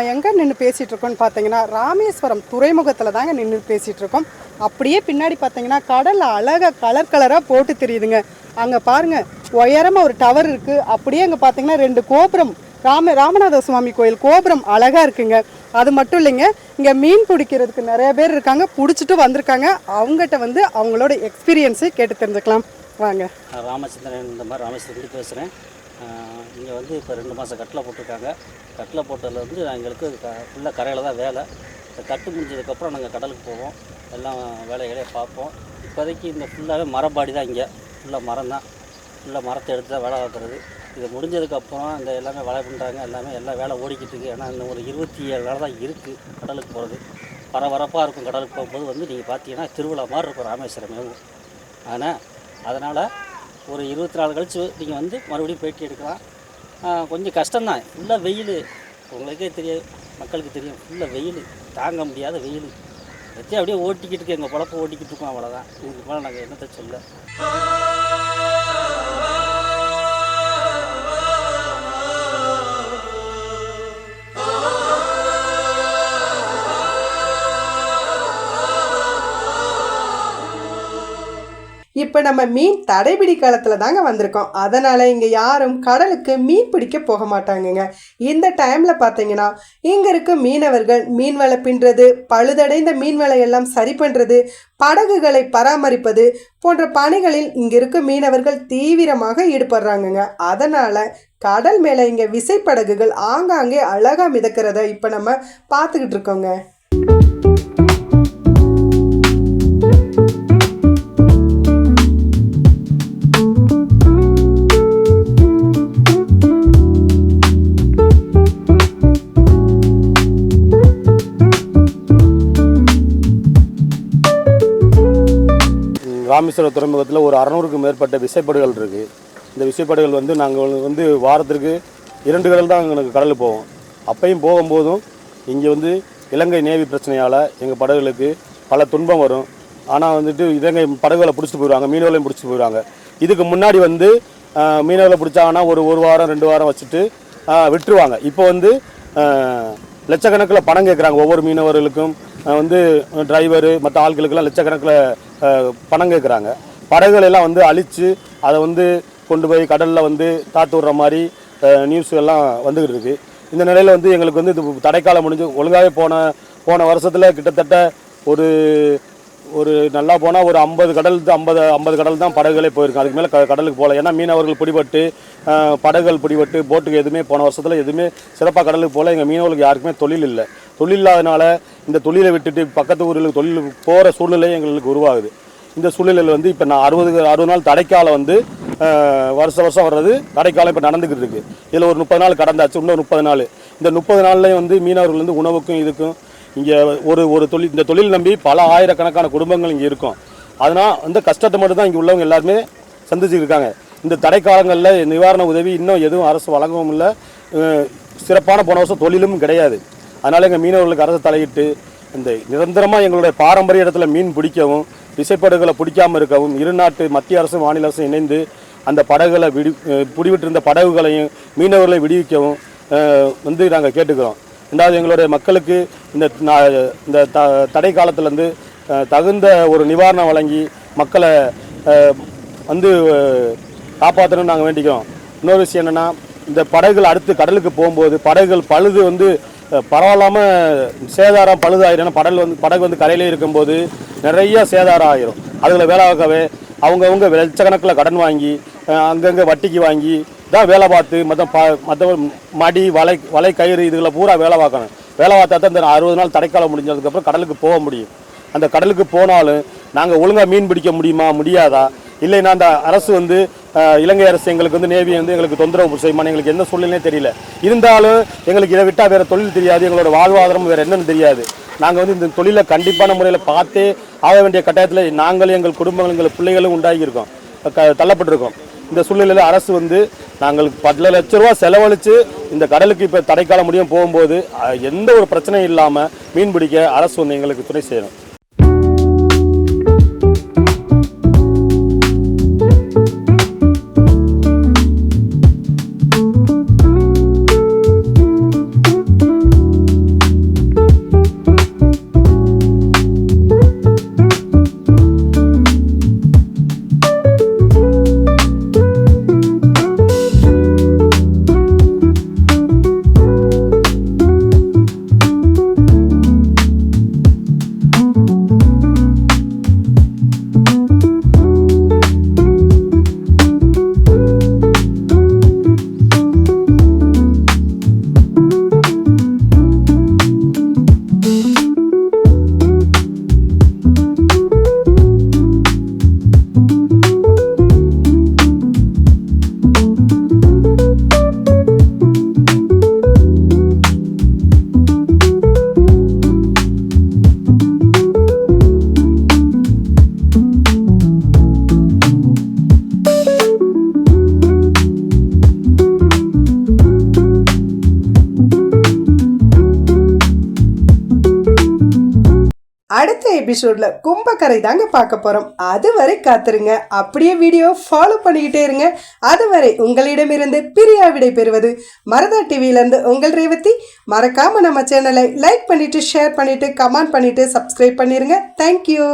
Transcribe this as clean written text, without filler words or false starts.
நம்ம எங்கே நின்று பேசிகிட்டு இருக்கோம்னு பார்த்தீங்கன்னா ராமேஸ்வரம் துறைமுகத்தில் தாங்க நின்று பேசிகிட்டு இருக்கோம். அப்படியே பின்னாடி பார்த்தீங்கன்னா கடலில் அழகாக கலராக போட்டு தெரியுதுங்க. அங்கே பாருங்கள், உயரமாக ஒரு டவர் இருக்குது. அப்படியே அங்கே பார்த்தீங்கன்னா 2 கோபுரம், ராமநாத சுவாமி கோயில் கோபுரம் அழகாக இருக்குங்க. அது மட்டும் இல்லைங்க, இங்கே மீன் பிடிக்கிறதுக்கு நிறைய பேர் இருக்காங்க, பிடிச்சிட்டு வந்திருக்காங்க. அவங்ககிட்ட வந்து அவங்களோட எக்ஸ்பீரியன்ஸு கேட்டு தெரிஞ்சுக்கலாம் வாங்க. ராமச்சந்திரன் இந்த மாதிரி ராமேஸ்வரத்துக்கு பேசுகிறேன். இங்கே வந்து இப்போ 2 மாதம் கட்டில் போட்டிருக்காங்க. கட்டில் போட்டதில் வந்து எங்களுக்கு ஃபுல்லாக கரையில் தான் வேலை. இந்த கட்டு முடிஞ்சதுக்கப்புறம் நாங்கள் கடலுக்கு போவோம், எல்லாம் வேலைகளே பார்ப்போம். இப்போதைக்கு இந்த ஃபுல்லாகவே மரப்பாடி தான், இங்கே ஃபுல்லாக மரம் தான், ஃபுல்லாக மரத்தை எடுத்து தான் வேலை பார்க்குறது. இது முடிஞ்சதுக்கப்புறம் இந்த எல்லாமே வேலை பண்ணுறாங்க, எல்லா வேலை ஓடிக்கிட்டு இருக்குது. ஏன்னா இந்த ஒரு 27 வேலை தான் இருக்குது கடலுக்கு போகிறது. பரபரப்பாக இருக்கும். கடலுக்கு போகும்போது வந்து நீங்கள் பார்த்தீங்கன்னா திருவிழா மாதிரி இருக்கும் ராமேஸ்வரமேவும். ஆனால் அதனால் ஒரு 24 கழிச்சு நீங்கள் வந்து மறுபடியும் பேட்டி எடுக்கலாம். கொஞ்சம் கஷ்டம்தான், ஃபுல்லாக வெயில். உங்களுக்கே தெரியும், மக்களுக்கு தெரியும், ஃபுல்லாக வெயில், தாங்க முடியாத வெயில். வச்சு அப்படியே ஓட்டிக்கிட்டு இருக்கு, எங்கள் பொழப்ப ஓட்டிக்கிட்டு இருக்கோம், அவ்வளோதான். இதுக்கு மேலே நாங்கள் என்னத்தை சொல்ல. இப்போ நம்ம மீன் தடைபிடி காலத்தில் தாங்க வந்திருக்கோம். அதனால் இங்கே யாரும் கடலுக்கு மீன் பிடிக்க போக மாட்டாங்கங்க. இந்த டைமில் பார்த்தீங்கன்னா இங்கே இருக்க மீனவர்கள் மீன் வலை பின்னுறது, பழுதடைந்த மீன் வலையெல்லாம் சரி பண்ணுறது, படகுகளை பராமரிப்பது போன்ற பணிகளில் இங்கே இருக்க மீனவர்கள் தீவிரமாக ஈடுபடுறாங்கங்க. அதனால் கடல் மேலே இங்கே விசைப்படகுகள் ஆங்காங்கே அழகாக மிதக்கிறத இப்போ நம்ம பார்த்துக்கிட்டு இருக்கோங்க. ராமேஸ்வரம் துறைமுகத்தில் ஒரு 600க்கும் மேற்பட்ட விசைப்படகுகள் இருக்குது. இந்த விசைப்படகுகள் வந்து நாங்கள் வந்து வாரத்திற்கு 2 கடல் தான் எங்களுக்கு கடலுக்கு போவோம். அப்பையும் போகும்போதும் இங்கே வந்து இலங்கை நேவி பிரச்சனையால் எங்கள் படகுகளுக்கு பல துன்பம் வரும். ஆனால் வந்துட்டு இலங்கை படகுகளை பிடிச்சிட்டு போயிடுவாங்க, மீனவர்களையும் பிடிச்சிட்டு போயிடுவாங்க. இதுக்கு முன்னாடி வந்து மீனவர்களை பிடிச்சாங்கன்னா ஒரு வாரம் 2 வாரம் வச்சுட்டு விட்டுருவாங்க. இப்போ வந்து லட்சக்கணக்கில் பணம் கேட்குறாங்க. ஒவ்வொரு மீனவர்களுக்கும் வந்து டிரைவரு மற்ற ஆட்களுக்கெல்லாம் லட்சக்கணக்கில் பணம் கேட்குறாங்க. படகுகளெல்லாம் வந்து அழித்து அதை வந்து கொண்டு போய் கடலில் வந்து தாத்து விடுற மாதிரி நியூஸ் எல்லாம் வந்துக்கிட்டு இருக்குது. இந்த நிலையில் வந்து எங்களுக்கு வந்து இது தடைக்காலம் முடிஞ்சு ஒழுங்காகவே போன வருஷத்தில் கிட்டத்தட்ட ஒரு நல்லா போனால் ஒரு 50 கடல் தான் படகுகளே போயிருக்கு. அதுக்கு மேலே கடலுக்கு போகல. ஏன்னா மீனவர்கள் பிடிபட்டு படகுகள் பிடிபட்டு போட்டுக்கு எதுவுமே போன வருஷத்தில் எதுவுமே சிறப்பாக கடலுக்கு போகல. எங்கள் மீனவர்களுக்கு யாருக்குமே தொழில் இல்லை. தொழில் இல்லாதனால இந்த தொழிலை விட்டுட்டு பக்கத்து ஊர்களுக்கு தொழில் போகிற சூழ்நிலை எங்களுக்கு உருவாகுது. இந்த சூழ்நிலையில் வந்து இப்போ நான் 60 நாள் தடைக்காலம் வந்து வருஷம் வர்றது தடைக்காலம் இப்போ நடந்துக்கிட்டு இருக்குது. இதில் ஒரு 30 நாள் கடந்தாச்சு, இன்னும் 30 நாள். இந்த 30 நாள்லேயும் வந்து மீனவர்கள் வந்து உணவுக்கும் இதுக்கும் இங்கே இந்த தொழில் நம்பி பல ஆயிரக்கணக்கான குடும்பங்கள் இங்கே இருக்கும். அதனால் அந்த கஷ்டத்தை மட்டும் தான் இங்கே உள்ளவங்க எல்லாருமே சந்திச்சுருக்காங்க. இந்த தடைக்காலங்களில் நிவாரண உதவி இன்னும் எதுவும் அரசு வழங்கவும் இல்லை. சிறப்பான போன வருஷம் தொழிலும் கிடையாது. அதனால் எங்கள் மீனவர்களுக்கு அரசு தலையிட்டு இந்த நிரந்தரமாக எங்களுடைய பாரம்பரிய இடத்துல மீன் பிடிக்கவும், விசைப்படகுகளை பிடிக்காமல் இருக்கவும், இரு நாட்டு மத்திய அரசு மாநில அரசு இணைந்து அந்த படகுகளை பிடிவிட்டிருந்த படகுகளையும் மீனவர்களை விடுவிக்கவும் வந்து நாங்கள் கேட்டுக்கிறோம். ரெண்டாவது, எங்களுடைய மக்களுக்கு இந்த தடை காலத்திலேருந்து தகுந்த ஒரு நிவாரணம் வழங்கி மக்களை வந்து காப்பாற்றணும்னு நாங்கள் வேண்டிக்கிறோம். இன்னொரு விஷயம் என்னென்னா, இந்த படகுகள் அடுத்து கடலுக்கு போகும்போது படகுகள் பழுது வந்து பரவாயில்லாமல் சேதாரம் பழுதாயிரும். படகு வந்து கரையிலே இருக்கும்போது நிறைய சேதாரம் ஆகிரும். அதில் வேலை பார்க்கவே அவங்கவுங்க லட்சக்கணக்கில் கடன் வாங்கி அங்கங்கே வட்டிக்கு வாங்கி தான் வேலை பார்த்து மற்ற மடி வலை கயிறு இதுகளை பூரா வேலை பார்க்கணும். வேலை பார்த்தா தான் இந்த 60 நாள் தடைக்காலம் முடிஞ்சதுக்கப்புறம் கடலுக்கு போக முடியும். அந்த கடலுக்கு போனாலும் நாங்கள் ஒழுங்காக மீன் பிடிக்க முடியாதா? இல்லைன்னா அந்த அரசு வந்து இலங்கை அரசு எங்களுக்கு வந்து நேவி வந்து எங்களுக்கு தொந்தரவு செய்யுமா? எங்களுக்கு என்ன சூழ்நிலையே தெரியல. இருந்தாலும் எங்களுக்கு இதை விட்டால் வேறு தொழில் தெரியாது, எங்களோட வாழ்வாதாரம் வேறு என்னன்னு தெரியாது. நாங்கள் வந்து இந்த தொழிலை கண்டிப்பான முறையில் பார்த்தே ஆக வேண்டிய கட்டாயத்தில் நாங்களும் எங்கள் குடும்பங்கள் எங்கள் பிள்ளைகளும் உண்டாகியிருக்கோம், தள்ளப்பட்டிருக்கோம். இந்த சூழ்நிலையில் அரசு வந்து நாங்கள் 10 லட்ச ரூபா செலவழித்து இந்த கடலுக்கு இப்போ தடைக்காலம் முடியும் போகும்போது எந்த ஒரு பிரச்சனையும் இல்லாமல் மீன் பிடிக்க அரசு வந்து எங்களுக்கு துணை செய்யணும். அடுத்த எபிசோட்ல கும்பக்கரை தாங்க பார்க்க போறோம். அதுவரை காத்துருங்க. அப்படியே வீடியோ ஃபாலோ பண்ணிக்கிட்டே இருங்க. அதுவரை உங்களிடமிருந்து பிரியா விடை பெறுவது மருதா டிவியிலேருந்து உங்கள் ரேவதி. மறக்காம நம்ம சேனலை லைக் பண்ணிட்டு, ஷேர் பண்ணிட்டு, கமெண்ட் பண்ணிட்டு, சப்ஸ்கிரைப் பண்ணிருங்க. தேங்க்யூ.